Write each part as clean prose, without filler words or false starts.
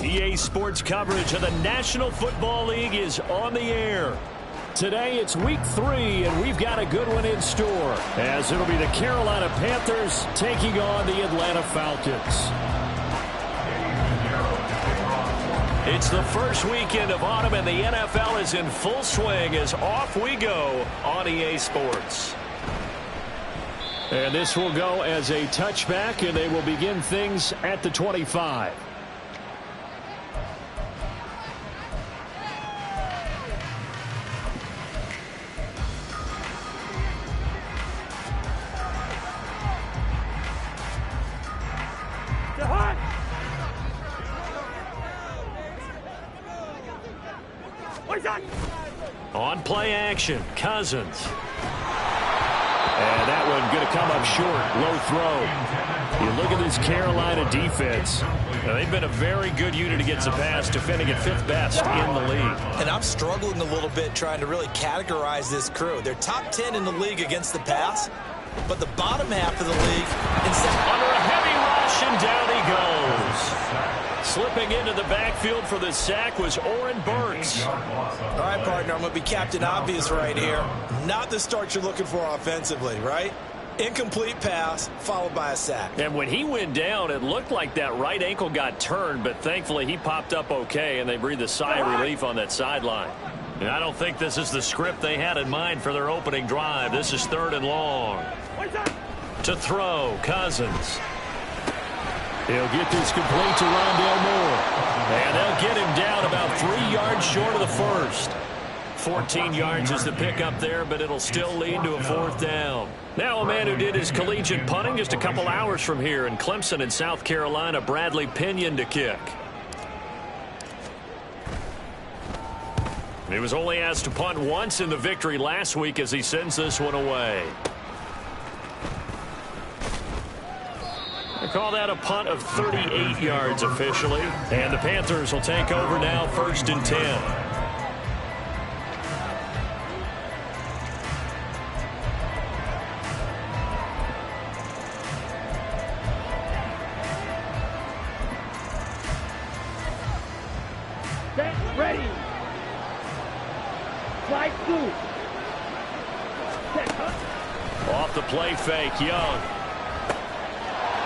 EA Sports coverage of the National Football League is on the air. Today it's week 3, and we've got a good one in store, as it'll be the Carolina Panthers taking on the Atlanta Falcons. It's the first weekend of autumn, and the NFL is in full swing as off we go on EA Sports. And this will go as a touchback, and they will begin things at the 25. On play action, Cousins. And that one going to come up short. Low throw. You look at this Carolina defense. Now, they've been a very good unit against the pass, defending at 5th best in the league. And I'm struggling a little bit trying to really categorize this crew. They're top 10 in the league against the pass, but the bottom half of the league, under a heavy rush, and down he goes. Slipping into the backfield for the sack was Oren Burks. All right, partner, I'm going to be Captain Obvious right here. Not the start you're looking for offensively, right? Incomplete pass, followed by a sack. And when he went down, it looked like that right ankle got turned, but thankfully he popped up okay, and they breathed a sigh of relief on that sideline. And I don't think this is the script they had in mind for their opening drive. This is 3rd and long. To throw, Cousins. He'll get this complete to Rondale Moore. And they'll get him down about 3 yards short of the first. 14 yards is the pickup there, but it'll still lead to a 4th down. Now a man who did his collegiate punting just a couple hours from here in Clemson in South Carolina, Bradley Pinion to kick. He was only asked to punt once in the victory last week as he sends this one away. They call that a punt of 38 yards officially. And the Panthers will take over now, 1st and 10. Set, ready. Slide through. Set, off the play fake, Young.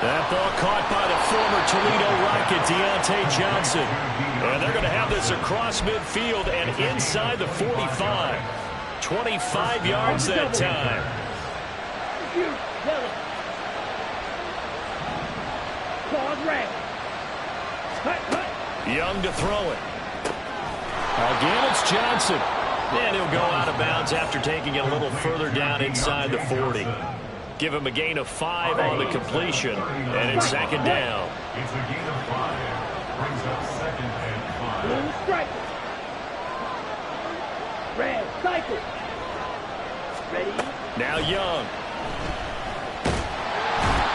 That ball caught by the former Toledo Rocket, Deontay Johnson. And they're going to have this across midfield and inside the 45. 25 yards that time. Young to throw it. Again, it's Johnson. And he'll go out of bounds after taking it a little further down inside the 40. Give him a gain of 5 on the completion, and it's 2nd down. It's a gain of 5. Brings up 2nd and 5. Strike. Red, cycle. Ready. Now Young.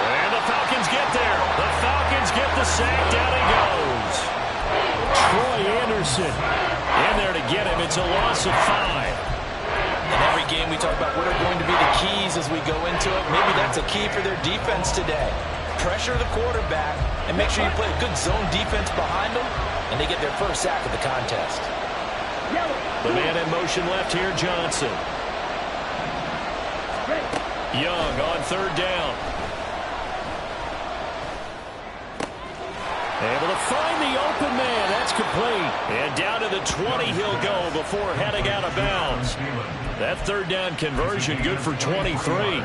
And the Falcons get there. The Falcons get the sack. Down he goes. Troy Anderson in there to get him. It's a loss of 5. In every game we talk about what are going to be the keys as we go into it. Maybe that's a key for their defense today. Pressure the quarterback and make sure you play a good zone defense behind them, and they get their first sack of the contest. The man in motion left here, Johnson. Young on 3rd down. Able to find the open man. That's complete. And down to the 20 he'll go before heading out of bounds. That 3rd down conversion good for 23.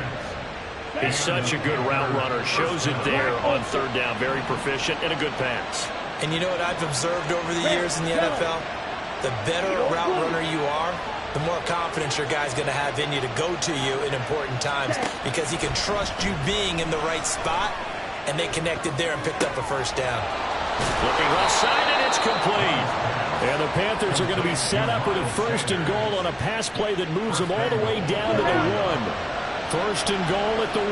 He's such a good route runner. Shows it there on 3rd down. Very proficient and a good pass. And you know what I've observed over the years in the NFL? The better a route runner you are, the more confidence your guy's going to have in you to go to you in important times, because he can trust you being in the right spot, and they connected there and picked up a 1st down. Looking left side, and it's complete. And the Panthers are going to be set up with a 1st and goal on a pass play that moves them all the way down to the 1. 1st and goal at the 1.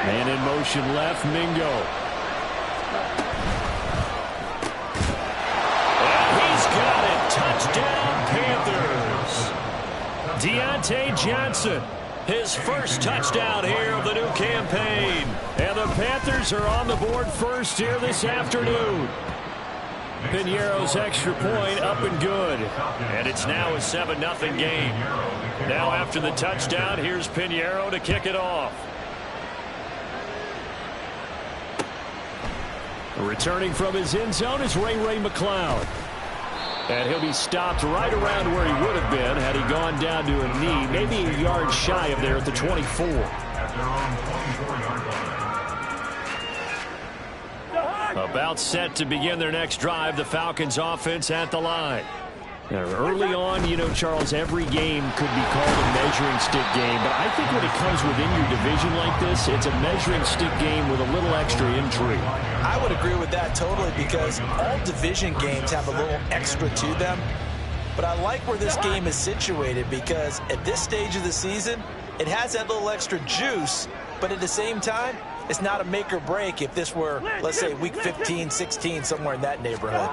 Man in motion left, Mingo. And he's got it. Touchdown, Panthers. Deontay Johnson His first touchdown here of the new campaign. And the Panthers are on the board first here this afternoon. Piñeiro's extra point up and good. And it's now a 7-0 game. Now after the touchdown, here's Piñeiro to kick it off. Returning from his end zone is Ray McCloud. And he'll be stopped right around where he would have been had he gone down to a knee, maybe a yard shy of there at the 24. About set to begin their next drive, the Falcons offense at the line. Now, early on, you know, Charles, every game could be called a measuring stick game, but I think when it comes within your division like this, it's a measuring stick game with a little extra intrigue. I would agree with that totally, because all division games have a little extra to them. But I like where this game is situated, because at this stage of the season, it has that little extra juice, but at the same time, it's not a make or break if this were, let's say, week 15, 16, somewhere in that neighborhood.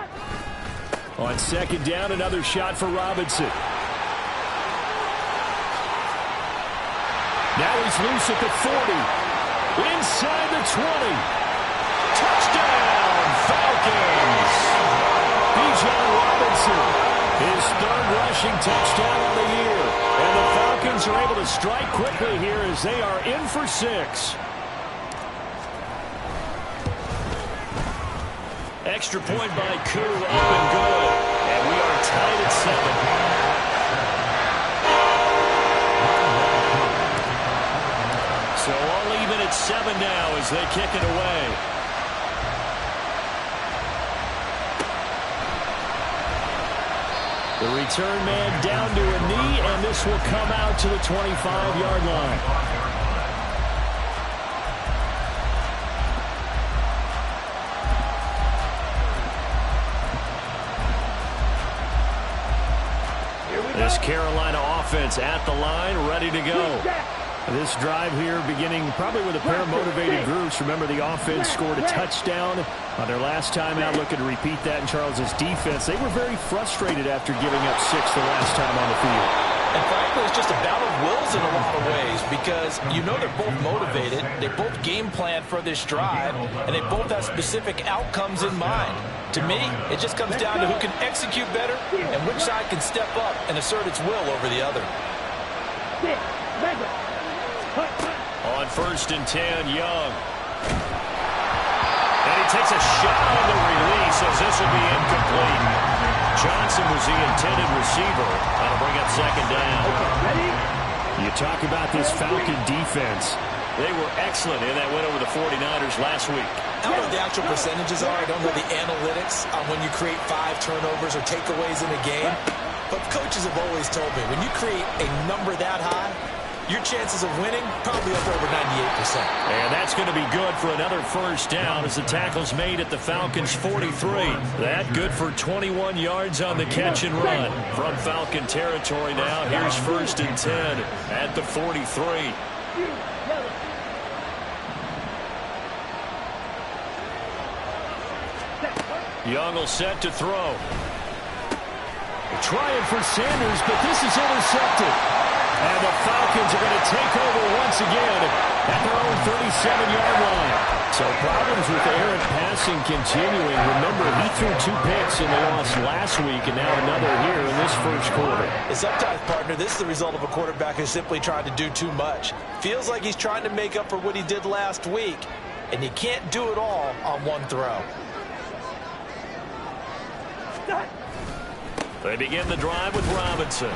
On second down, another shot for Robinson. Now he's loose at the 40. Inside the 20. Touchdown, Falcons! Bijan Robinson, his third rushing touchdown of the year. And the Falcons are able to strike quickly here as they are in for 6. Extra point by Koo, up and good. And we are tied at 7. So all even at 7 now as they kick it away. The return man down to a knee, and this will come out to the 25-yard line. This Carolina offense at the line, ready to go. This drive here beginning probably with a pair of motivated groups. Remember, the offense scored a touchdown on their last time out, looking to repeat that in Charles's defense. They were very frustrated after giving up 6 the last time on the field. And frankly, it's just a battle of wills in a lot of ways, because you know they're both motivated, they both game plan for this drive, and they both have specific outcomes in mind. To me, it just comes down to who can execute better and which side can step up and assert its will over the other. On 1st and 10, Young. And he takes a shot on the release as this will be incomplete. Johnson was the intended receiver. That'll bring up second down. You talk about this Falcon defense. They were excellent in that win over the 49ers last week. I don't know what the actual percentages are. I don't know the analytics on when you create 5 turnovers or takeaways in a game. But coaches have always told me, when you create a number that high, your chances of winning probably up over 98%. And that's going to be good for another first down as the tackle's made at the Falcons' 43. That good for 21 yards on the catch and run. From Falcon territory now, here's 1st and 10 at the 43. Young will set to throw. Trying for Sanders, but this is intercepted. And the Falcons are going to take over once again at their own 37-yard line. So problems with errant passing continuing. Remember, he threw 2 picks in the loss last week, and now another here in this first quarter. And sometimes, partner, this is the result of a quarterback who's simply trying to do too much. Feels like he's trying to make up for what he did last week, and you can't do it all on one throw. They begin the drive with Robinson.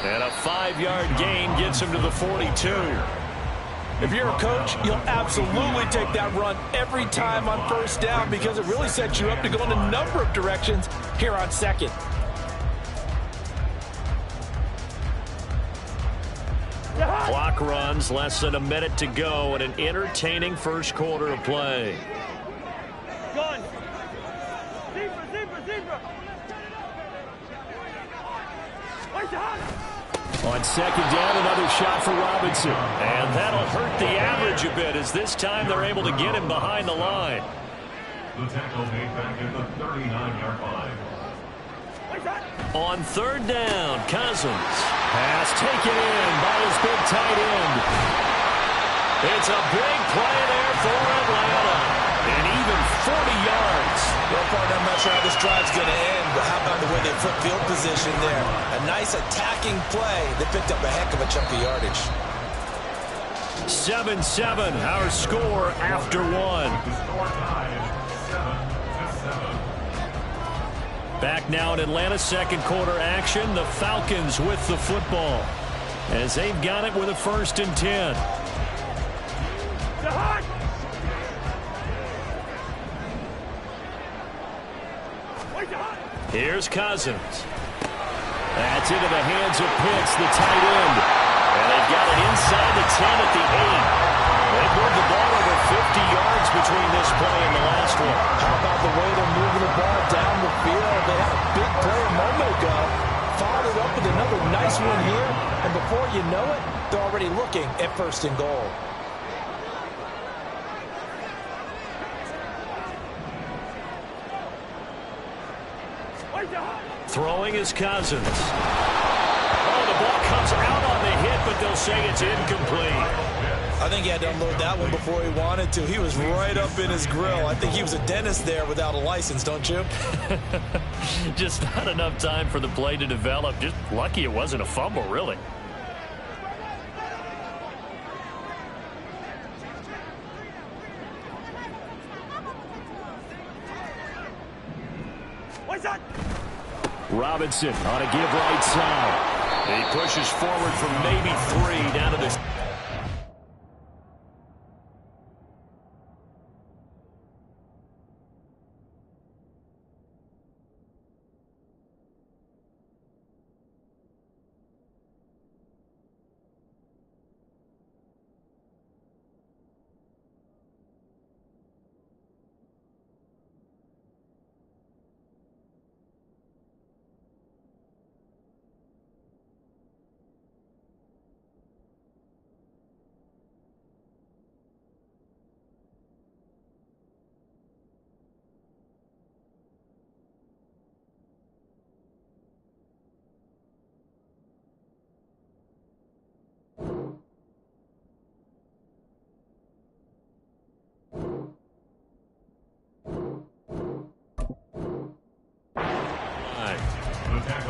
And a 5-yard gain gets him to the 42. If you're a coach, you'll absolutely take that run every time on first down, because it really sets you up to go in a number of directions here on second. Clock runs, less than a minute to go, and an entertaining first quarter of play. Gun. Zebra. On second down, another shot for Robinson. And that'll hurt the average a bit, as this time they're able to get him behind the line. The tackle made back at the 39-yard line. On third down, Cousins. Pass taken in by his big tight end. It's a big play there for Atlanta. And even 40 yards. Well, partner, I'm not sure how this drive's going to end, but how about the way they flip field position there? A nice attacking play. They picked up a heck of a chunk of yardage. 7-7, our score after one. Back now in Atlanta, second quarter action. The Falcons with the football as they've got it with a 1st and 10. Here's Cousins. That's into the hands of Pitts, the tight end. And they've got it inside the 10 at the 8. They've moved the ball over 50 yards between this play and the last one. How about the way they're moving the ball down the field? They had a big play a moment ago. Followed up with another nice one here. And before you know it, they're already looking at 1st and goal. Throwing is Cousins. Oh, the ball comes out on the hit, but they'll say it's incomplete. I think he had to unload that one before he wanted to. He was right up in his grill. I think he was a dentist there without a license, don't you? Just not enough time for the play to develop. Just lucky it wasn't a fumble, really. Robinson on a give right side. He pushes forward from maybe 3 down to the...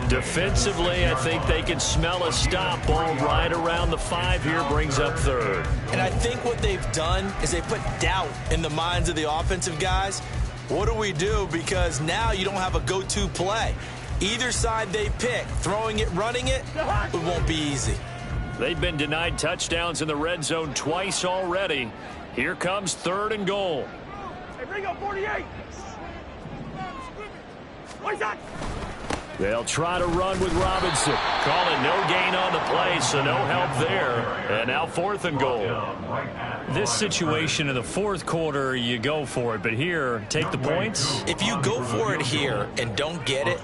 Defensively, I think they can smell a stop. Ball right around the 5 here, brings up 3rd. And I think what they've done is they put doubt in the minds of the offensive guys. What do we do? Because now you don't have a go-to play. Either side they pick, throwing it, running it, it won't be easy. They've been denied touchdowns in the red zone twice already. Here comes 3rd and goal. Hey, Ringo, 48. What's that? They'll try to run with Robinson. Call it no gain on the play, so no help there. And now 4th and goal. This situation in the 4th quarter, you go for it. But here, take the points. If you go for it here and don't get it,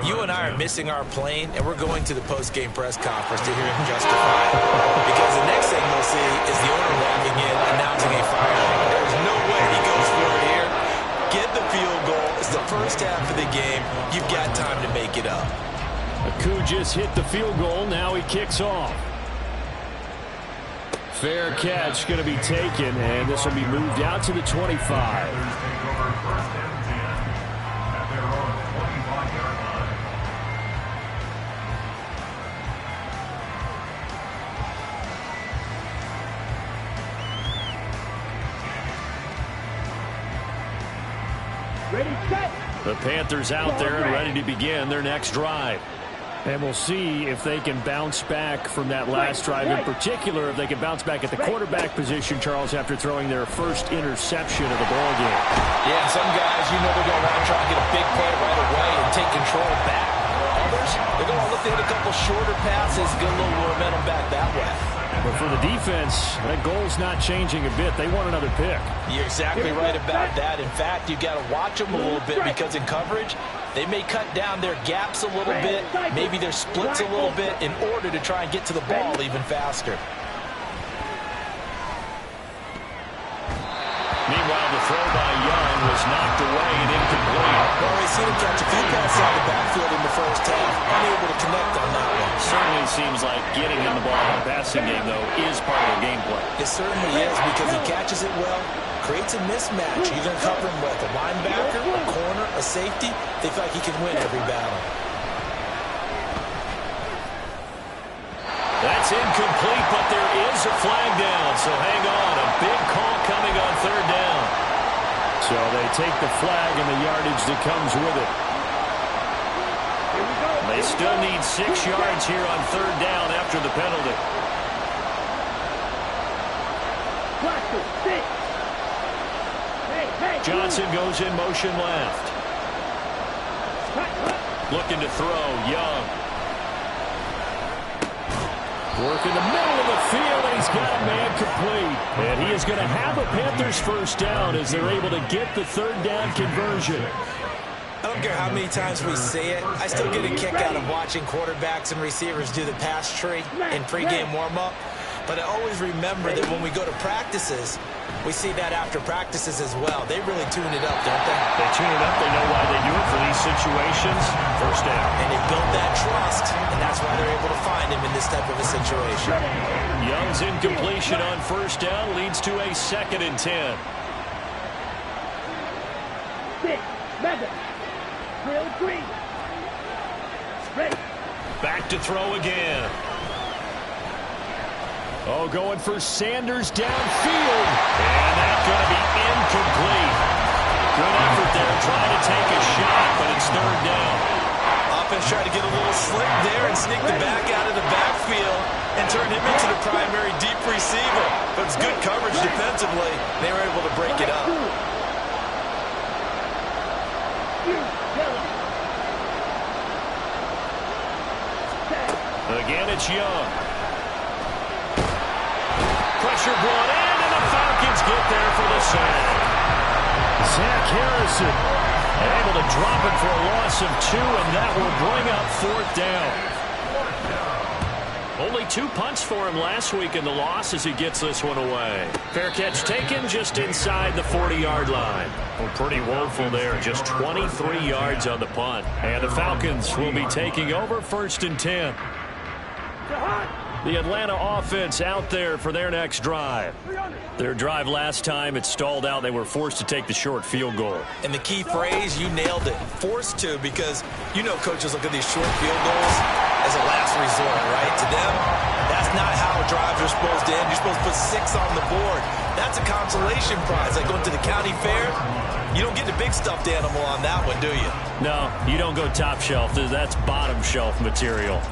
you and I are missing our plane, and we're going to the post-game press conference to hear him justify it. Because the next thing we'll see is the owner walking in, announcing a firing. There's no way he goes for it here. Get the field goal. It's the first half of the game. You've got time to make it up. Aku just hit the field goal. Now he kicks off. Fair catch going to be taken, and this will be moved out to the 25. The Panthers out there and ready to begin their next drive. And we'll see if they can bounce back from that last drive. In particular, if they can bounce back at the quarterback position, Charles, after throwing their first interception of the ballgame. Yeah, some guys, you know they're going to want to try and get a big play right away and take control back. Others, they're going to look to hit a couple shorter passes, get a little momentum back that way. But for the defense, that goal's not changing a bit. They want another pick. You're exactly right about that. In fact, you've got to watch them a little bit because in coverage, they may cut down their gaps a little bit, maybe their splits a little bit in order to try and get to the ball even faster. Meanwhile, the throw by Young was knocked away and incomplete. Well, we've seen him catch a few passes out of the backfield in the first half. Unable to connect on that one. Certainly seems like getting him the ball in the passing game, though, is part of the game plan. It certainly is because he catches it well, creates a mismatch. You're going to cover him with a linebacker, a corner, a safety. They feel like he can win every battle. That's incomplete, but there is a flag down, so hang on. A big call coming on third down. So they take the flag and the yardage that comes with it. They still need 6 yards here on third down after the penalty. Johnson goes in motion left. Looking to throw, Young. Work in the middle of the field, and he's got a man complete. And he is going to have a Panthers first down as they're able to get the third down conversion. I don't care how many times we say it, I still get a kick out of watching quarterbacks and receivers do the pass tree in pregame warm-up. But I always remember that when we go to practices, we see that after practices as well. They really tune it up, don't they? They tune it up. They know why they do it for these situations. First down. And they build that trust, and that's why they're able to find him in this type of a situation. Young's incompletion on first down leads to a 2nd and 10. Madden. Real green. Ready. Back to throw again. Oh, going for Sanders downfield. And that's going to be incomplete. Good effort there trying to take a shot, but it's third down. Offense tried to get a little slick there and sneak the back out of the backfield and turn him into the primary deep receiver. But it's good coverage defensively. They were able to break it up. Again, it's Young. Pressure brought in, and the Falcons get there for the sack. Zach Harrison able to drop it for a loss of 2, and that will bring up 4th down. Only 2 punts for him last week in the loss as he gets this one away. Fair catch taken just inside the 40-yard line. Well, pretty woeful there. Just 23 yards on the punt. And the Falcons will be taking over 1st and 10. The Atlanta offense out there for their next drive. Their drive last time, it stalled out. They were forced to take the short field goal. And the key phrase, you nailed it, forced to, because you know coaches look at these short field goals as a last resort, right? To them, that's not how drives are supposed to end. You're supposed to put 6 on the board. That's a consolation prize. Like going to the county fair, you don't get the big stuffed animal on that one, do you? No, you don't go top shelf. That's bottom shelf material.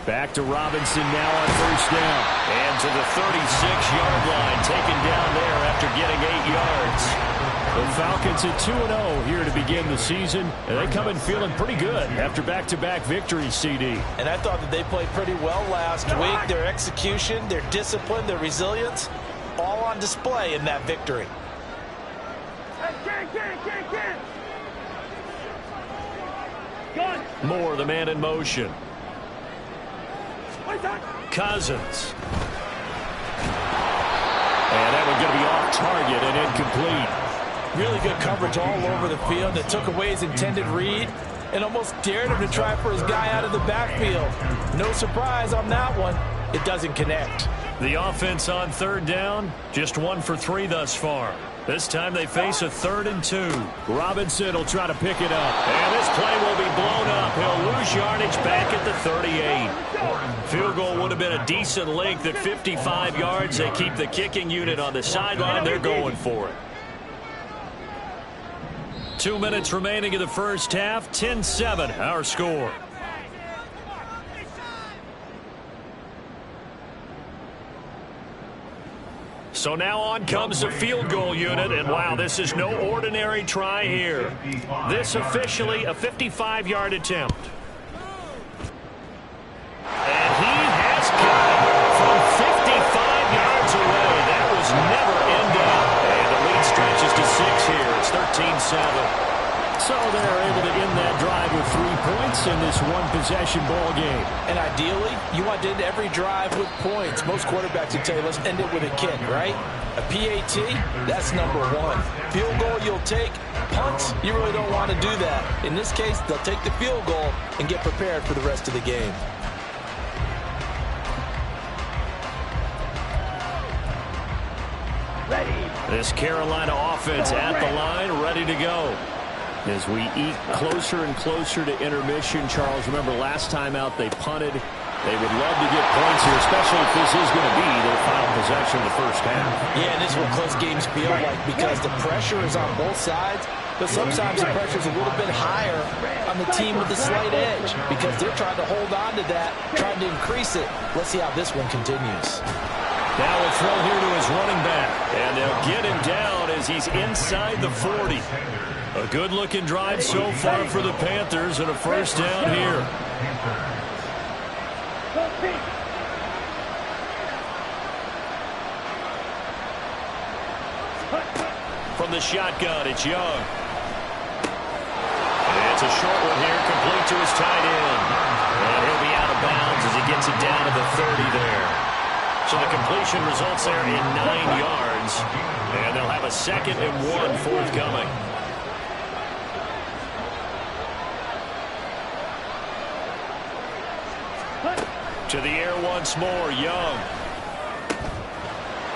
Back to Robinson now on first down. And to the 36-yard line, taken down there after getting 8 yards. The Falcons at 2-0 here to begin the season. And they come in feeling pretty good after back-to-back victories, CD. And I thought that they played pretty well last week. Their execution, their discipline, their resilience, all on display in that victory. Moore, the man in motion. Cousins. And that one going to be off target and incomplete. Really good coverage all over the field that took away his intended read and almost dared him to try for his guy out of the backfield. No surprise on that one. It doesn't connect. The offense on third down, just 1 for 3 thus far. This time they face a 3rd and 2. Robinson will try to pick it up. And this play will be blown up. He'll lose yardage back at the 38. Field goal would have been a decent length at 55 yards. They keep the kicking unit on the sideline. They're going for it. 2 minutes remaining in the first half. 10-7 our score. So now on comes the field goal unit, and wow, this is no ordinary try here. This officially a 55-yard attempt. And he has got it from 55 yards away. That was never in doubt. And the lead stretches to 6 here. It's 13-7. So they're able to end that drive with 3 points in this one-possession ball game. And ideally, you want to end every drive with points. Most quarterbacks would tell you, let's end it with a kick, right? A PAT, that's number 1. Field goal you'll take. Punts, you really don't want to do that. In this case, they'll take the field goal and get prepared for the rest of the game. Ready. This Carolina offense at the line, ready to go. As we eke closer and closer to intermission, Charles, remember last time out they punted. They would love to get points here, especially if this is going to be their final possession of the first half. Yeah, and this is what close games feel like because the pressure is on both sides, but sometimes the pressure is a little bit higher on the team with the slight edge because they're trying to hold on to that, trying to increase it. Let's see how this one continues. Now we'll throw here to his running back, and they'll get him down as he's inside the 40. A good-looking drive so far for the Panthers and a first down here. From the shotgun, it's Young. And it's a short one here, complete to his tight end. And he'll be out of bounds as he gets it down to the 30 there. So the completion results there in 9 yards. And they'll have a 2nd and 1 forthcoming. To the air once more, Young.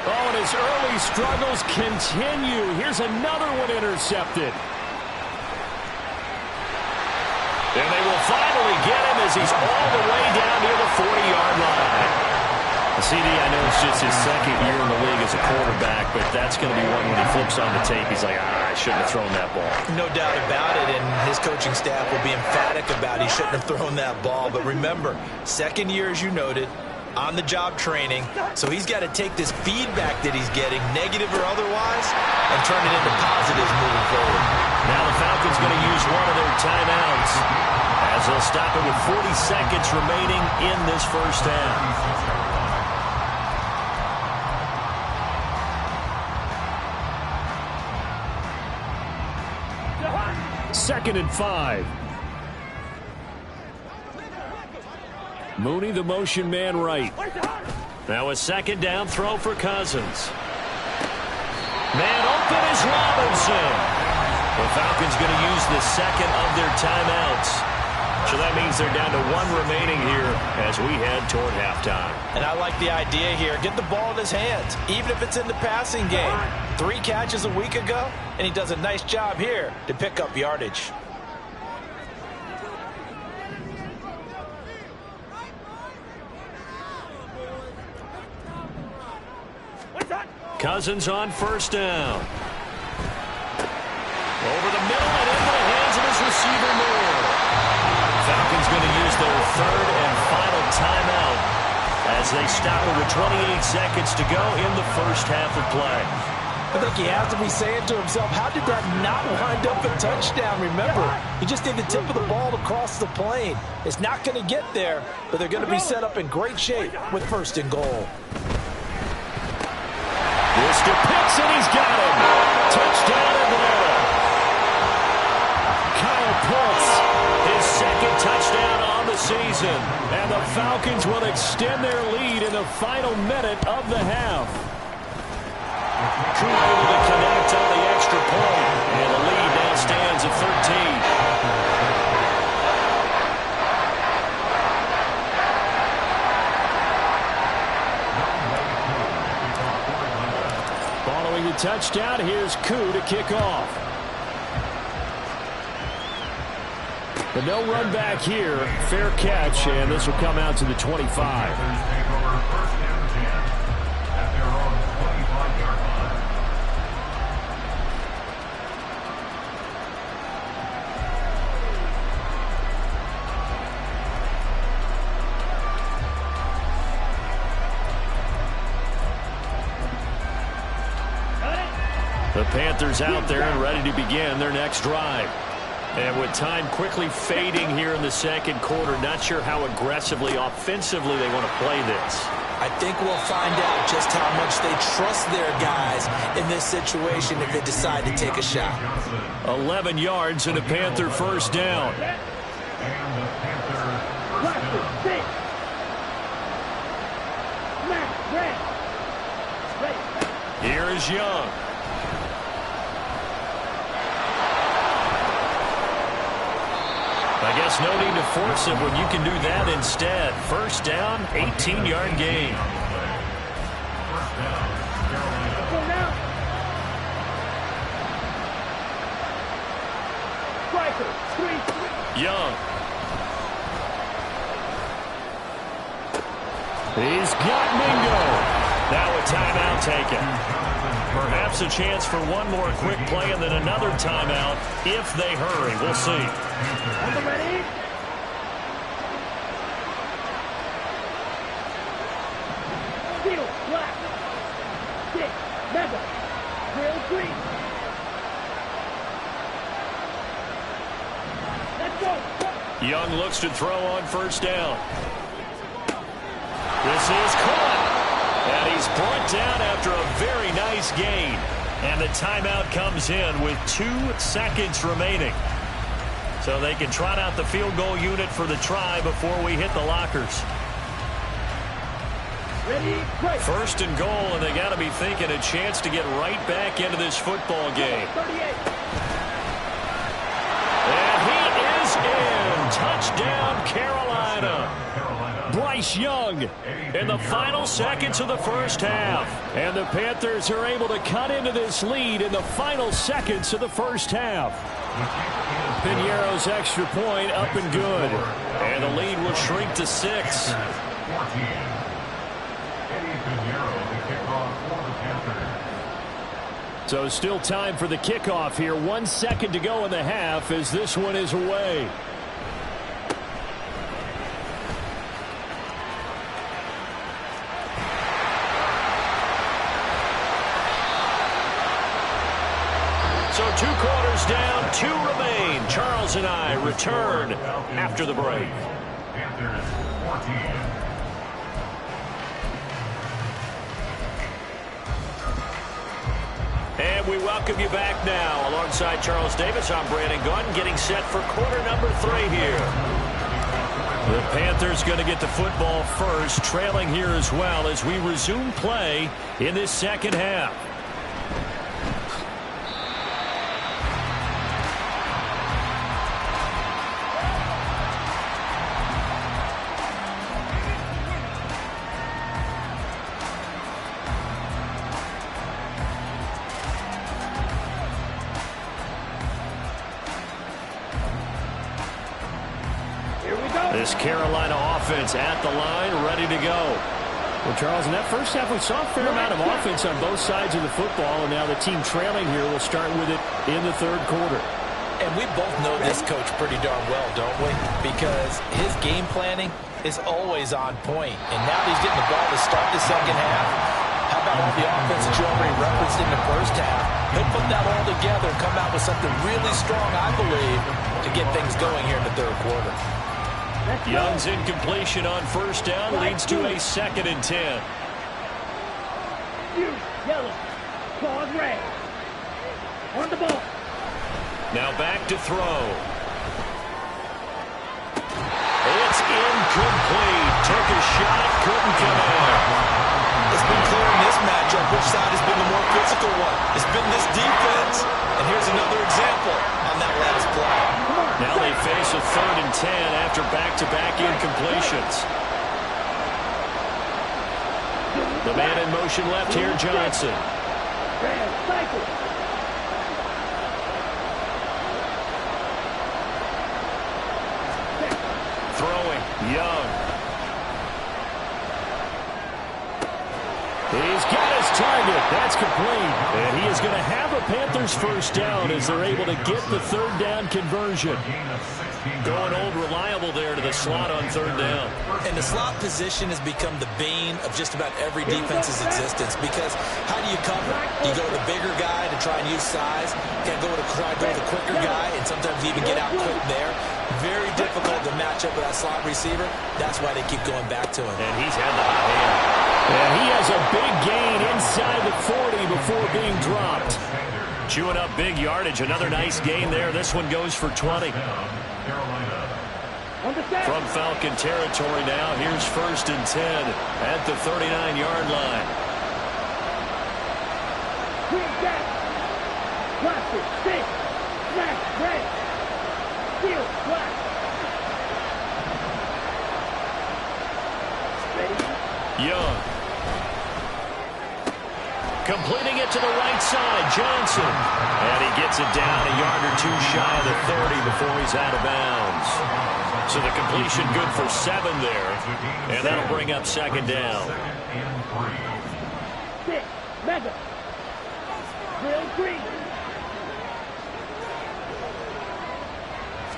Oh, and his early struggles continue. Here's another one intercepted. And they will finally get him as he's all the way down near the 40-yard line. CD, I know it's just his 2nd year in the league as a quarterback, but that's going to be one when he flips on the tape. He's like, I shouldn't have thrown that ball. No doubt about it, and his coaching staff will be emphatic about he shouldn't have thrown that ball. But remember, 2nd year, as you noted, on-the-job training, so he's got to take this feedback that he's getting, negative or otherwise, and turn it into positives moving forward. Now the Falcons going to use one of their timeouts as they'll stop it with 40 seconds remaining in this first half. 2nd and 5. Mooney, the motion man right. Now a 2nd down throw for Cousins. Man open is Robinson. The Falcons going to use the 2nd of their timeouts. So that means they're down to 1 remaining here as we head toward halftime. And I like the idea here. Get the ball in his hands, even if it's in the passing game. 3 catches a week ago, and he does a nice job here to pick up yardage. Cousins on 1st down. Over the middle and into the hands of his receiver, Moore. Falcons going to use their 3rd and final timeout as they stop it with 28 seconds to go in the first half of play. I think he has to be saying to himself, how did that not wind up a touchdown? Remember, you just need the tip of the ball to cross the plane. It's not going to get there, but they're going to be set up in great shape with 1st and goal. This to Pitts, and he's got him. Touchdown Atlanta. Kyle Pitts, his 2nd touchdown on the season. And the Falcons will extend their lead in the final minute of the half. Crew able to connect on the extra point. And the lead now stands at 13. Following the touchdown, here's Koo to kick off. But no run back here. Fair catch, and this will come out to the 25. The Panthers out there and ready to begin their next drive. And with time quickly fading here in the second quarter, not sure how aggressively, offensively they want to play this. I think we'll find out just how much they trust their guys in this situation if they decide to take a shot. 11 yards and a Panther first down. Here is Young. I guess no need to force it when you can do that instead. First down, 18-yard gain. Young. He's got Mingo. Now a timeout taken. Perhaps a chance for one more quick play and then another timeout if they hurry. We'll see. Ready? Field, black. 6, Madden. Drill, green. Let's go. Young looks to throw on first down. This is caught. And he's brought down after a very nice gain. And the timeout comes in with 2 seconds remaining. So they can trot out the field goal unit for the try before we hit the lockers. Ready, break. First and goal, and they got to be thinking a chance to get right back into this football game. 38. And he is in. Touchdown, Carolina. Bryce Young in the final seconds of the first half. And the Panthers are able to cut into this lead in the final seconds of the first half. Piñeiro's extra point up and good. And the lead will shrink to 6. So still time for the kickoff here. 1 second to go in the half as this one is away. So 2 quarters down, 2 remain. Charles and I return after the break. Panthers 14. And we welcome you back now. Alongside Charles Davis, I'm Brandon Gunn, getting set for quarter number 3 here. The Panthers going to get the football first, trailing here as well as we resume play in this second half. This Carolina offense at the line, ready to go. Well, Charles, in that first half, we saw a fair amount of offense on both sides of the football, and now the team trailing here will start with it in the third quarter. And we both know this coach pretty darn well, don't we? Because his game planning is always on point. And now he's getting the ball to start the second half. How about all the offense that you already referenced in the first half? He'll put that all together and come out with something really strong, I believe, to get things going here in the third quarter. Young's incompletion on first down leads to a 2nd and 10. Yellow. Claws red. On the ball. Now back to throw. It's incomplete. Took a shot, couldn't connect. It's been clear in this matchup which side has been the more physical one. It's been this defense. And here's another example on that last play. Now they face a 3rd and 10 after back-to-back incompletions. The man in motion left here, Johnson. Throwing, Young. He's got his target. That's complete. And he is going to have a Panthers first down as they're able to get the third down conversion. Going old reliable there to the slot on third down. And the slot position has become the bane of just about every defense's existence, because how do you cover? You go to the bigger guy to try and use size. You go to the quicker guy, and sometimes you even get out quick there. Very difficult to match up with that slot receiver. That's why they keep going back to him. And he's had the hot hand. And he has a big gain inside the 40 before being dropped. Chewing up big yardage. Another nice gain there. This one goes for 20. From Falcon territory now, here's 1st and 10 at the 39-yard line. Green back. Watch it. Stick. Smash. Break. Steal. Block. Ready? Young. Completing it to the right side, Johnson. And he gets it down a yard or two shy of the 30 before he's out of bounds. So the completion good for 7 there. And that'll bring up 2nd down. 6. Mega. Drill green.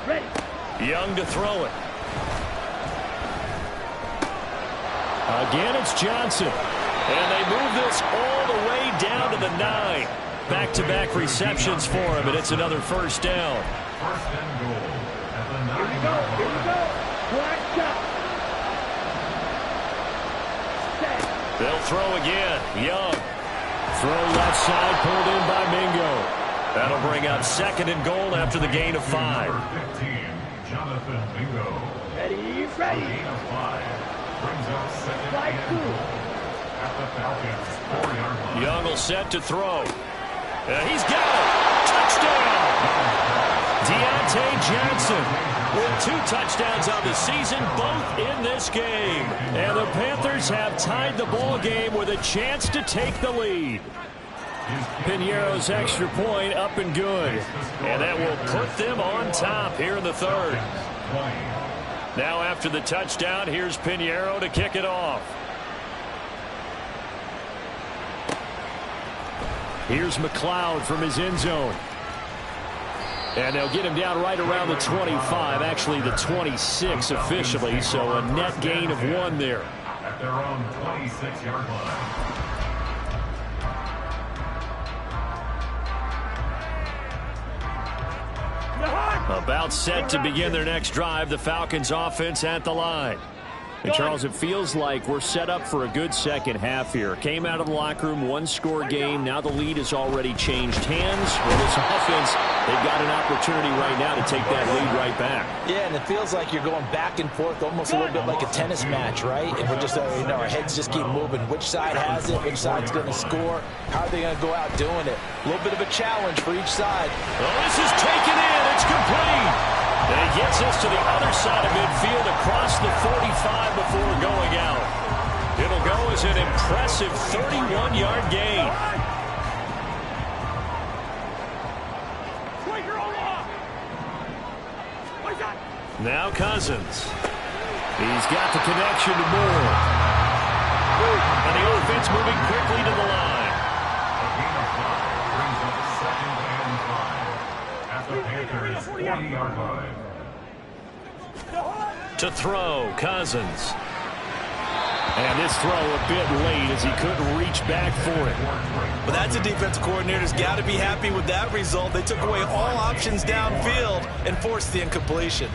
Ready. Young to throw it. Again, it's Johnson. And they move this all the way down to the 9. Back-to-back receptions for him, and it's another first down. First and goal at the 9. Here we go. Here we go. Black shot. Set. They'll throw again. Young. Throw left side, pulled in by Mingo. That'll bring up 2nd and goal after the gain of 5. Number 15, Jonathan Mingo. Ready. Gain of 5 brings up 2nd Slide and through. goal at the Falcons 4-yard line. Young will set to throw. He's got it. Touchdown. Deontay Johnson with 2 touchdowns on the season, both in this game. And the Panthers have tied the ball game with a chance to take the lead. Piñeiro's extra point up and good. And that will put them on top here in the 3rd. Now after the touchdown, here's Piñeiro to kick it off. Here's McLeod from his end zone. And they'll get him down right around the 25, actually the 26 officially, so a net gain of 1 there. At their own 26-yard line. About set to begin their next drive, the Falcons offense at the line. And Charles, it feels like we're set up for a good second half here. Came out of the locker room, 1-score game. Now the lead has already changed hands. Well, this offense, they've got an opportunity right now to take that lead right back. Yeah, and it feels like you're going back and forth, almost a little bit like a tennis match, right? And we're just, our heads just keep moving. Which side has it? Which side's going to score? How are they going to go out doing it? A little bit of a challenge for each side. Well, this is taken in. It's complete. And he gets us to the other side of midfield across the 45 before going out. It'll go as an impressive 31-yard gain. Now Cousins. He's got the connection to Moore. And the offense moving quickly to the line. A gain of 5 brings up 2nd and 5 at the Panthers 40-yard line. To throw, Cousins. And this throw a bit late as he couldn't reach back for it. But that's a defense coordinator's got to be happy with that result. They took away all options downfield and forced the incompletion.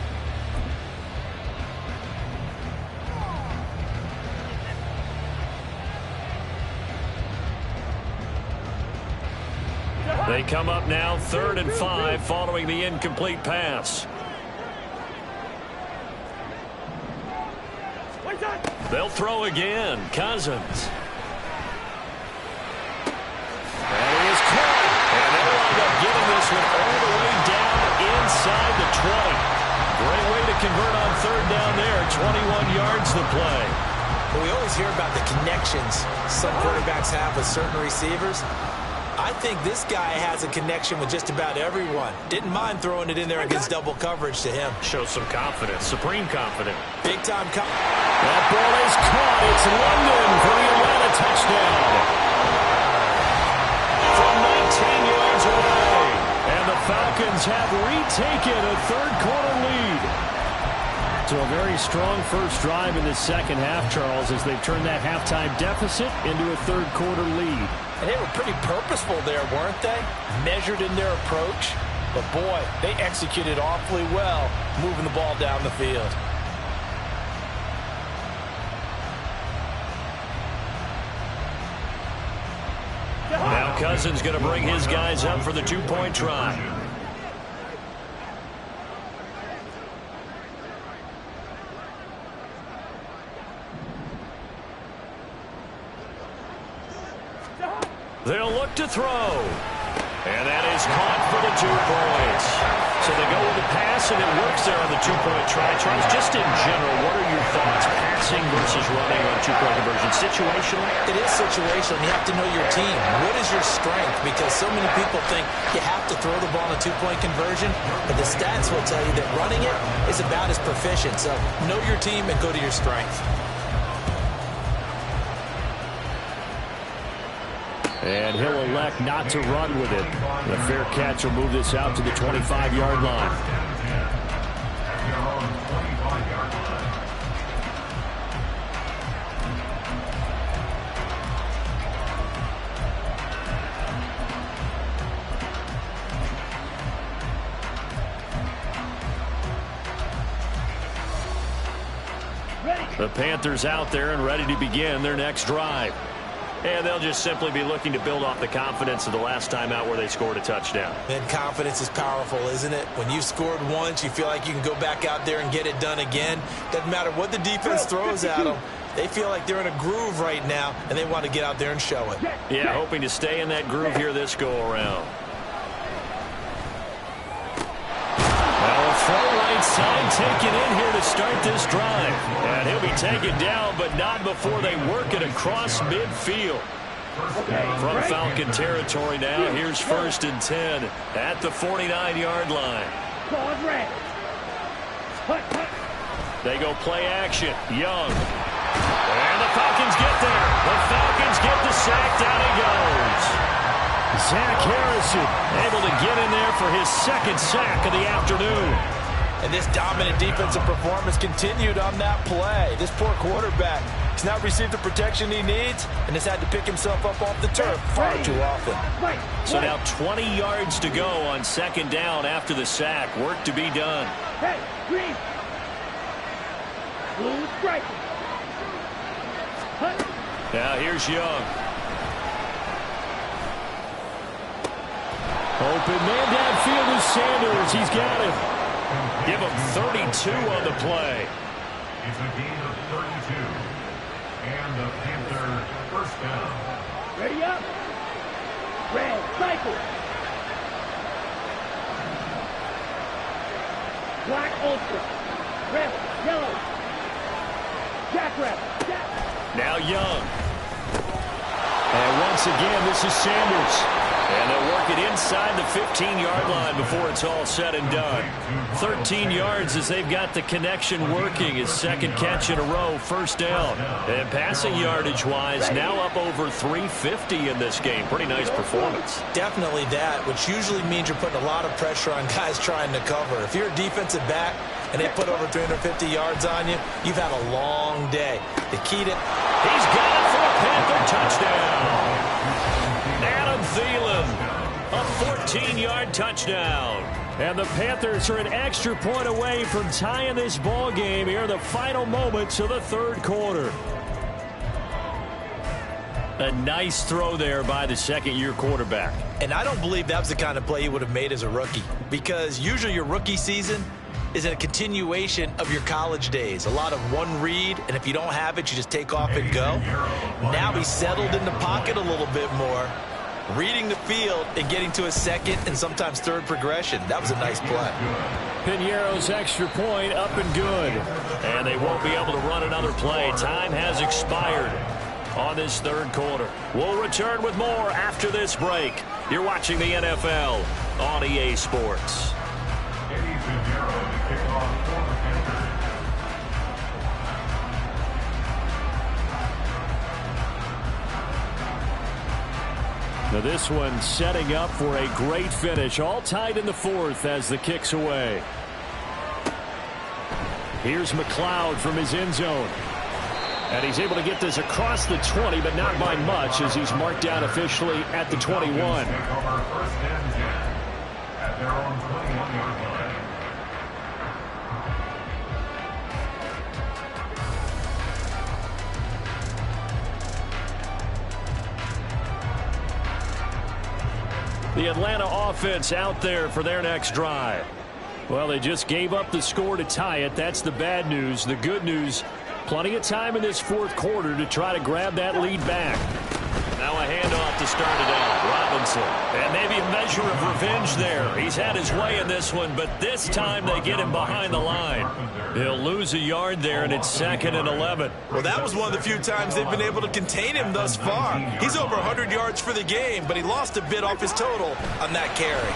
They come up now 3rd and 5 following the incomplete pass. They'll throw again. Cousins. And he is caught. And they'll end up getting this one all the way down inside the 20. Great way to convert on 3rd down there. 21 yards to play. But we always hear about the connections some quarterbacks have with certain receivers. I think this guy has a connection with just about everyone. Didn't mind throwing it in there against double coverage to him. Shows some confidence, supreme confidence. Big time That ball is caught. It's London for the Atlanta touchdown. From 19 yards away. And the Falcons have retaken a third-quarter lead. So a very strong first drive in the second half, Charles, as they've turned that halftime deficit into a third-quarter lead. And they were pretty purposeful there, weren't they? Measured in their approach. But, boy, they executed awfully well moving the ball down the field. Now Cousins going to bring his guys up for the two-point try. They'll look to throw. And that is caught for the 2 points. So they go with the pass, and it works there on the two-point try. Charles, just in general, what are your thoughts? Passing versus running on two-point conversion. Situational? It is situational. You have to know your team. What is your strength? Because so many people think you have to throw the ball in a two-point conversion, but the stats will tell you that running it is about as proficient. So know your team and go to your strength. And he'll elect not to run with it. The fair catch will move this out to the 25-yard line. The Panthers out there and ready to begin their next drive. And they'll just simply be looking to build off the confidence of the last time out where they scored a touchdown. And confidence is powerful, isn't it? When you've scored once, you feel like you can go back out there and get it done again. Doesn't matter what the defense throws at them. They feel like they're in a groove right now, and they want to get out there and show it. Yeah, hoping to stay in that groove here this go-around. Well, full right side taken in here to start this drive. And he'll be taken down, but not before they work it across midfield. From Falcon territory now, here's 1st and 10 at the 49-yard line. They go play action. Young. And the Falcons get there. The Falcons get the sack. Down he goes. Zach Harrison able to get in there for his second sack of the afternoon. And this dominant defensive performance continued on that play. This poor quarterback has not received the protection he needs and has had to pick himself up off the turf far too often. So now 20 yards to go on 2nd down after the sack. Work to be done. Hey, green. Blue strike. Now here's Young. Open man downfield is Sanders. He's got it. Give him 32 on the play. It's a gain of 32. And the Panther first down. Ready up. Red, cycle. Black, ultra. Red, yellow. Jackrabbit. Jack. Now Young. And once again, this is Sanders. And they'll work it inside the 15-yard line before it's all said and done. 13 yards as they've got the connection working. His second catch in a row, 1st down. And passing yardage-wise, now up over 350 in this game. Pretty nice performance. Definitely that, which usually means you're putting a lot of pressure on guys trying to cover. If you're a defensive back and they put over 350 yards on you, you've had a long day. The key to... He's got it for a Panther touchdown. Adam Thielen, a 14-yard touchdown. And the Panthers are an extra point away from tying this ball game here in the final moments of the 3rd quarter. A nice throw there by the second-year quarterback. And I don't believe that was the kind of play he would have made as a rookie, because usually your rookie season is a continuation of your college days. A lot of one read, and if you don't have it, you just take off and go. Now he's settled in the pocket a little bit more, reading the field and getting to a second and sometimes third progression. That was a nice play. Piñeiro's extra point up and good. And they won't be able to run another play. Time has expired. on this third quarter. We'll return with more after this break. You're watching the NFL on EA Sports. Now this one setting up for a great finish. All tied in the fourth as the kick's away. Here's McLeod from his end zone. And he's able to get this across the 20, but not by much as he's marked down officially at the 21. The Atlanta offense out there for their next drive. Well, they just gave up the score to tie it. That's the bad news. The good news, plenty of time in this fourth quarter to try to grab that lead back. Now a handoff to start it out. Robinson. And maybe a measure of revenge there. He's had his way in this one, but this time they get him behind the line. He'll lose a yard there, and it's 2nd and 11. Well, that was one of the few times they've been able to contain him thus far. He's over 100 yards for the game, but he lost a bit off his total on that carry.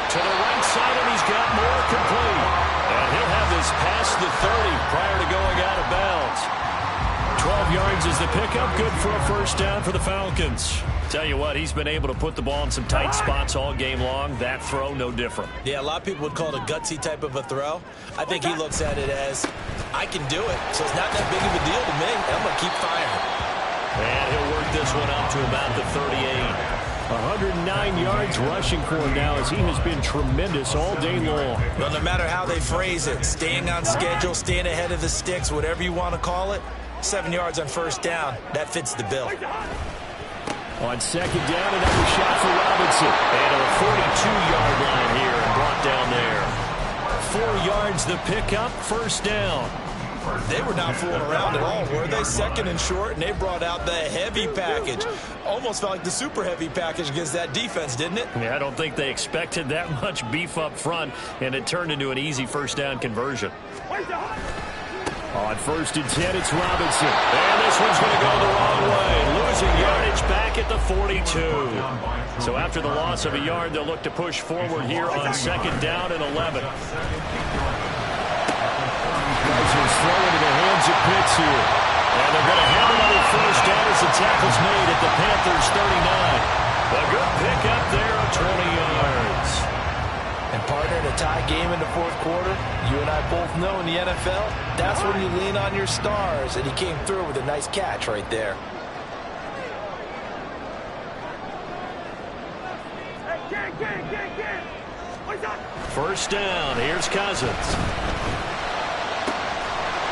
To the right side, and he's got more complete. And he'll have this past the 30 prior to going out of bounds. 12 yards is the pickup. Good for a first down for the Falcons. Tell you what, he's been able to put the ball in some tight spots all game long. That throw, no different. Yeah, a lot of people would call it a gutsy type of a throw. I think he looks at it as, I can do it, so it's not that big of a deal to me. I'm going to keep firing. And he'll work this one up to about the 38. 109 yards rushing for him now as he has been tremendous all day long. Well, no matter how they phrase it, staying on schedule, staying ahead of the sticks, whatever you want to call it, 7 yards on first down, that fits the bill. On second down, another shot for Robinson. And a 42-yard line here and brought down there. 4 yards the pickup, first down. They were not fooling around at all, were they? 2nd and short, and they brought out the heavy package. Almost felt like the super heavy package against that defense, didn't it? Yeah, I don't think they expected that much beef up front, and it turned into an easy first down conversion. On 1st and 10, it's Robinson. And this one's going to go the wrong way. Losing yardage back at the 42. So after the loss of a yard, they'll look to push forward here on 2nd down and 11. He's throwing into the hands of Pitts here. And they're going to have another first down as the tackle's made at the Panthers' 39. A good pickup there of 20 yards. And partner, in a tie game in the fourth quarter, you and I both know in the NFL, that's when you lean on your stars, and he came through with a nice catch right there. First down, here's Cousins.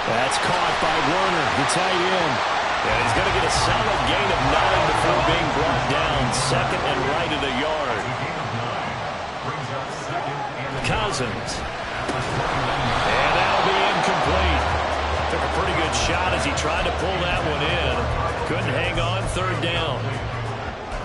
That's caught by Werner, the tight end. And he's going to get a solid gain of 9 before being brought down. 2nd and right at a yard. Cousins. And that'll be incomplete. Took a pretty good shot as he tried to pull that one in. Couldn't hang on, 3rd down.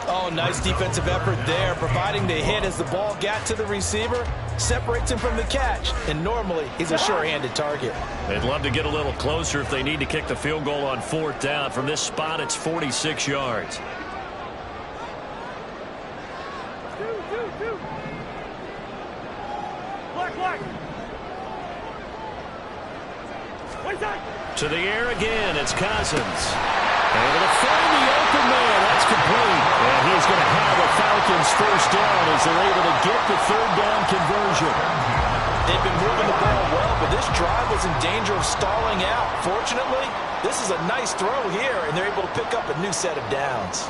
Oh, nice defensive effort there, providing the hit as the ball got to the receiver, separates him from the catch, and normally he's a sure-handed target. They'd love to get a little closer if they need to kick the field goal on 4th down. From this spot, it's 46 yards. To the air again, it's Cousins. Able to find the open man. That's complete. And he's going to have a Falcons first down as they're able to get the 3rd down conversion. They've been moving the ball well, but this drive was in danger of stalling out. Fortunately, this is a nice throw here, and they're able to pick up a new set of downs.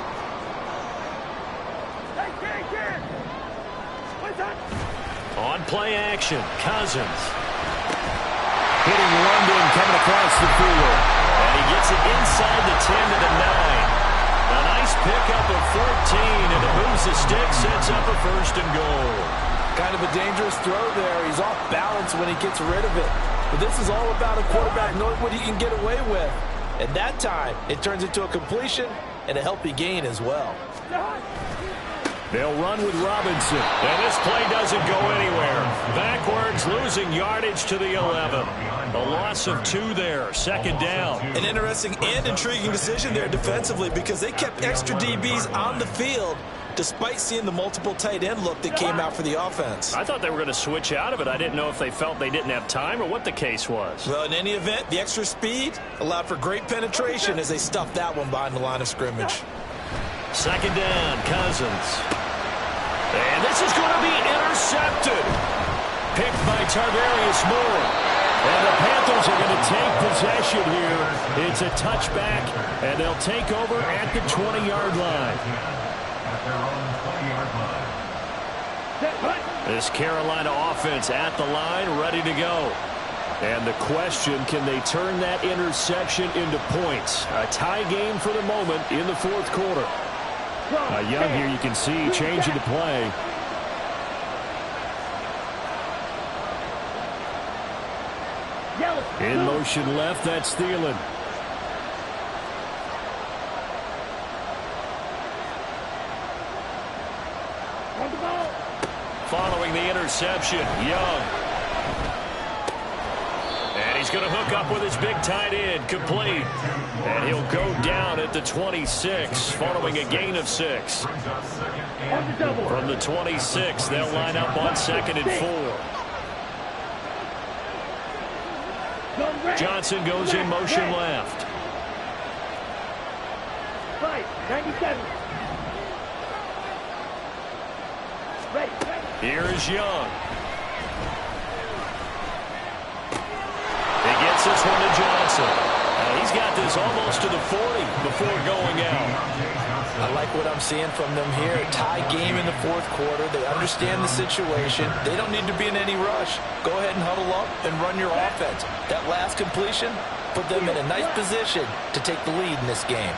On play action, Cousins. Hitting London coming across the field. And he gets it inside the 10 to the 9. A nice pickup of 14, and it moves the stick, sets up a 1st and goal. Kind of a dangerous throw there. He's off balance when he gets rid of it. But this is all about a quarterback knowing what he can get away with. At that time, it turns into a completion and a healthy gain as well. They'll run with Robinson. And this play doesn't go anywhere. Backwards, losing yardage to the 11. A loss of 2 there. Second down. An interesting and intriguing decision there defensively because they kept extra DBs on the field despite seeing the multiple tight end look that came out for the offense. I thought they were going to switch out of it. I didn't know if they felt they didn't have time or what the case was. Well, in any event, the extra speed allowed for great penetration as they stuffed that one behind the line of scrimmage. Second down, Cousins. And this is going to be intercepted. Picked by Tarvarius Moore. And the Panthers are going to take possession here. It's a touchback, and they'll take over at the 20-yard line. At their own 20-yard line. This Carolina offense at the line, ready to go. And the question, can they turn that interception into points? A tie game for the moment in the fourth quarter. Young here, you can see, changing the play. In motion left, that's Thielen. Following the interception, Young. And he's going to hook up with his big tight end, complete. And he'll go down at the 26, following a gain of 6. From the 26, they'll line up on 2nd and 4. Johnson goes in motion left. 97. Here is Young. He gets this one to Johnson. He's got this almost to the 40 before going out. I like what I'm seeing from them here. Tie game in the fourth quarter. They understand the situation. They don't need to be in any rush. Go ahead and huddle up and run your offense. That last completion put them in a nice position to take the lead in this game.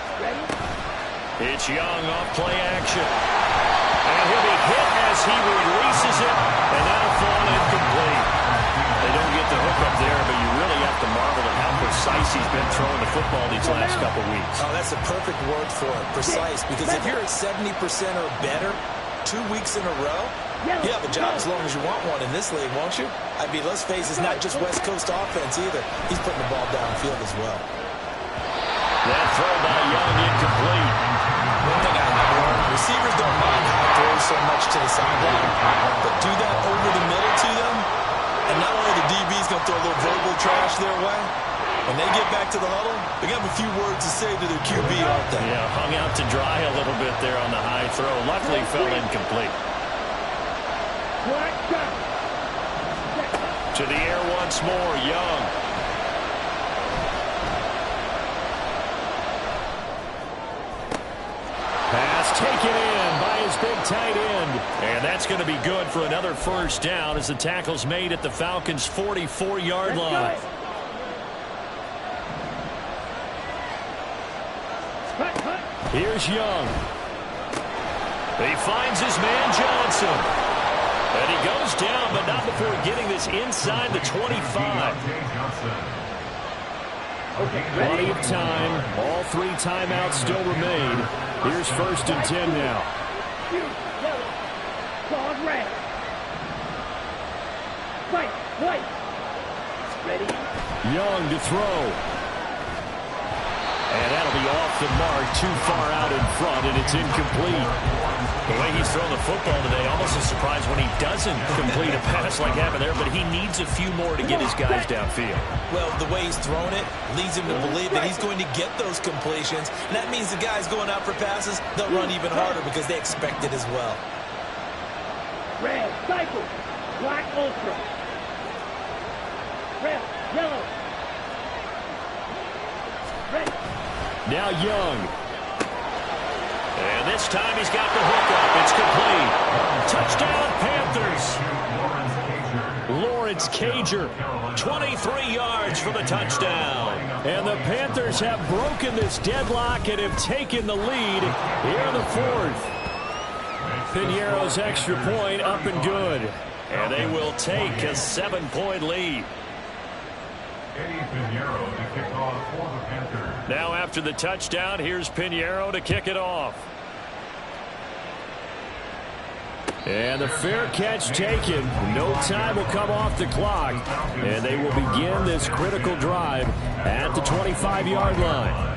It's Young off play action. And he'll be hit as he releases it, and that'll fall incomplete. They don't get the hook up there, but you really have to marvel at how precise he's been throwing the football these last couple weeks. Oh, that's a perfect word for it, precise, because if you're at 70% or better 2 weeks in a row, you have a job as long as you want one in this league, won't you? I mean, let's face it, it's not just West Coast offense either. He's putting the ball downfield as well. That throw by Young incomplete. One thing I have learned, receivers don't mind how it throws so much to the sideline, but do that over the middle to them, and not only the DB's going to throw a little verbal trash their way, when they get back to the huddle, they're going to have a few words to say to their QB, aren't they? Yeah, hung out to dry a little bit there on the high throw. Luckily fell incomplete. To the air once more, Young. Pass taken in by his big tight end. And that's going to be good for another first down as the tackle's made at the Falcons' 44-yard line. Here's Young. He finds his man Johnson. And he goes down, but not before getting this inside the 25. Plenty of time. All 3 timeouts still remain. Here's 1st and 10 now. Young to throw. And that'll be off the mark, too far out in front, and it's incomplete. The way he's thrown the football today, almost a surprise when he doesn't complete a pass like happened there, but he needs a few more to get his guys downfield. Well, the way he's thrown it leads him to believe that he's going to get those completions, and that means the guys going out for passes, they'll run even harder because they expect it as well. Red, cycle, black, ultra. Red, yellow. Red. Now Young. And this time he's got the hook up. It's complete. Touchdown, Panthers. Lawrence Cager, 23 yards for the touchdown. And the Panthers have broken this deadlock and have taken the lead here in the 4th. Piñeiro's extra point up and good. And they will take a 7-point lead. Now after the touchdown, here's Piñeiro to kick it off. And the fair catch taken. No time will come off the clock. And they will begin this critical drive at the 25-yard line.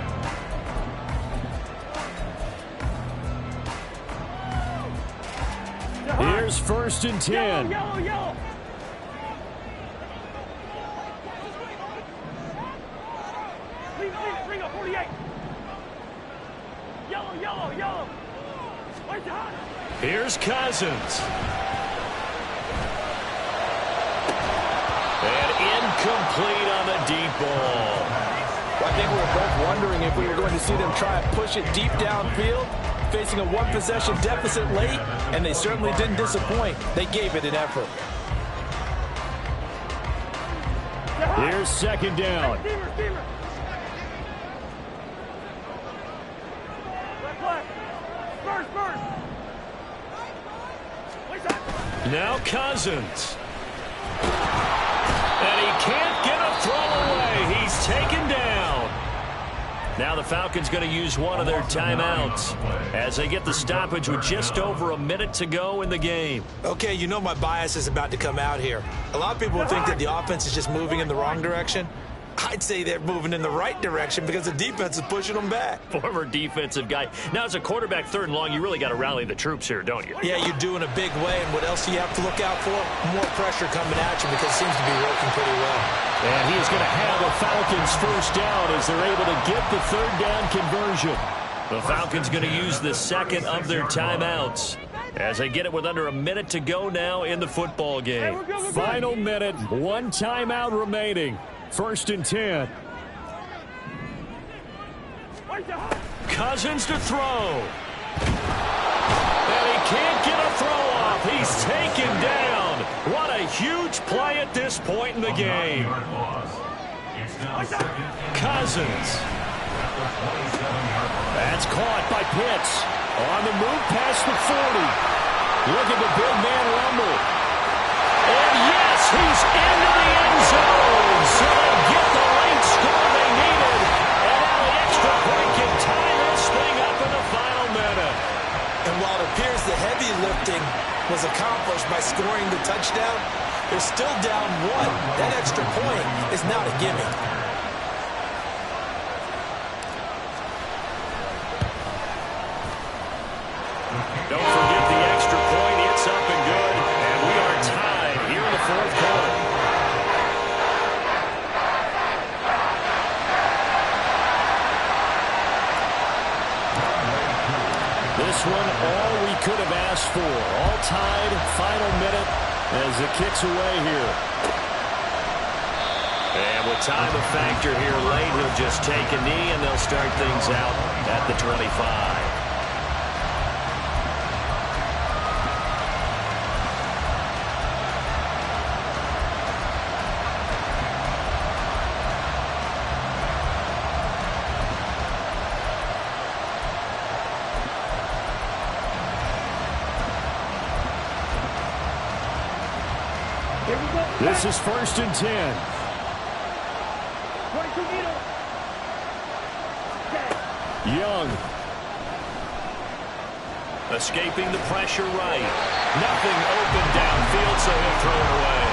Here's 1st and 10. Yellow, yellow. Bring up 48. Yellow, yellow, yellow. Where's the hot? Here's Cousins. And incomplete on the deep ball. I think we were both wondering if we were going to see them try and push it deep downfield, facing a one-possession deficit late, and they certainly didn't disappoint. They gave it an effort. Here's 2nd down. Receiver. Left. First. Now Cousins. And he can't get a throw away. He's taken down. Now the Falcons going to use one of their timeouts as they get the stoppage with just over a minute to go in the game. Okay, you know my bias is about to come out here. A lot of people think that the offense is just moving in the wrong direction. I'd say they're moving in the right direction because the defense is pushing them back. Former defensive guy. Now, as a quarterback 3rd and long, you really got to rally the troops here, don't you? Yeah, you do in a big way. And what else do you have to look out for? More pressure coming at you because it seems to be working pretty well. And he is going to have the Falcons 1st down as they're able to get the 3rd down conversion. The Falcons going to use the 2nd of their timeouts as they get it with under a minute to go now in the football game. Final minute, 1 timeout remaining. 1st and 10. Cousins to throw. And he can't get a throw off. He's taken down. What a huge play at this point in the game. Cousins. That's caught by Pitts. On the move past the 40. Look at the big man rumble. And yes, he's into the end zone. So they get the late score they needed. And now the extra point can tie this thing up in the final minute. And while it appears the heavy lifting was accomplished by scoring the touchdown, they're still down 1. That extra point is not a gimme. Don't forget the extra point. It's up and good. And we are tied here in the 4th quarter. This one, all we could have asked for. All tied, final minute as it kicks away here. And with time a factor here late, he'll just take a knee and they'll start things out at the 25. This is 1st and 10. 22 meter. Young. Escaping the pressure right. Nothing open downfield, so he'll throw it away.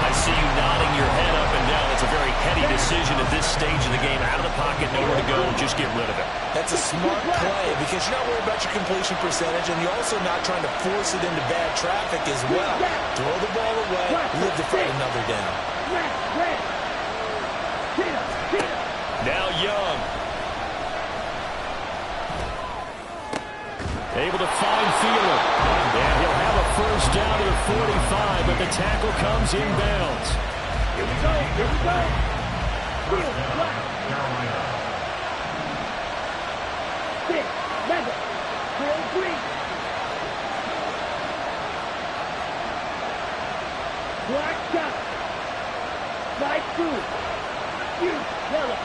I see you nodding your head up and down. It's a very heady decision at this stage of the game. Out of the pocket, nowhere to go. Just get rid of it. That's a smart play because you're not worried about your completion percentage, and you're also not trying to force it into bad traffic as well. Throw the ball away, live to fight another down. Now Young. Able to find Fielder. And he'll have a 1st down to the 45, but the tackle comes inbounds. Here we go. Field, left. 6, Madden, 4-3. Black shot. 5-2. You, yellow.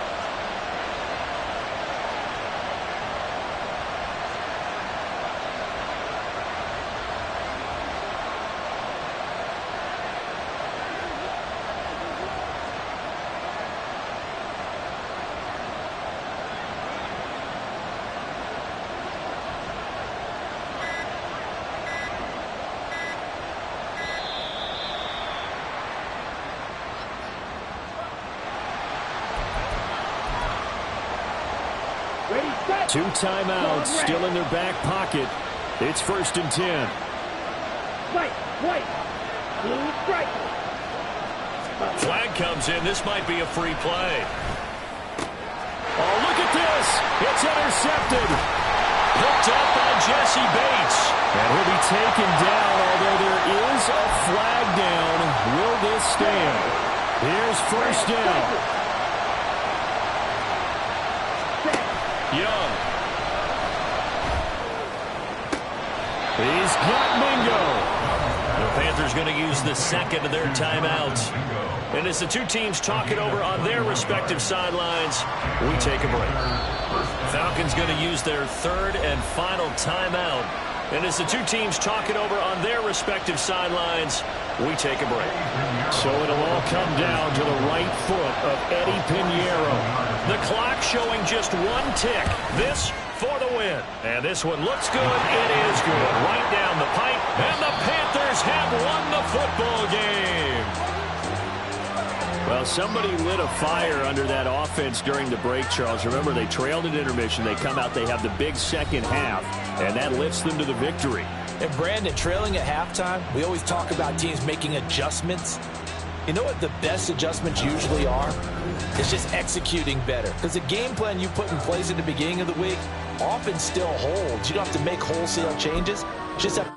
2 timeouts still in their back pocket. It's 1st and 10. White. Blue strike. Flag comes in. This might be a free play. Oh, look at this. It's intercepted. Hooked up by Jesse Bates. And he'll be taken down, although there is a flag down. Will this stand? Here's 1st down. Young. He's got Mingo. The Panthers going to use the 2nd of their timeouts. And as the 2 teams talk it over on their respective sidelines, we take a break. Falcons going to use their 3rd and final timeout. And as the 2 teams talk it over on their respective sidelines, we take a break. So it'll all come down to the right foot of Eddie Pinheiro. The clock showing just 1 tick. This for the win. And this one looks good. It is good. Right down the pipe. And the Panthers have won the football game. Well, somebody lit a fire under that offense during the break, Charles. Remember, they trailed at intermission. They come out, they have the big second half, and that lifts them to the victory. And Brandon, trailing at halftime, we always talk about teams making adjustments. You know what the best adjustments usually are? It's just executing better. Because the game plan you put in place at the beginning of the week often still holds. You don't have to make wholesale changes. Just have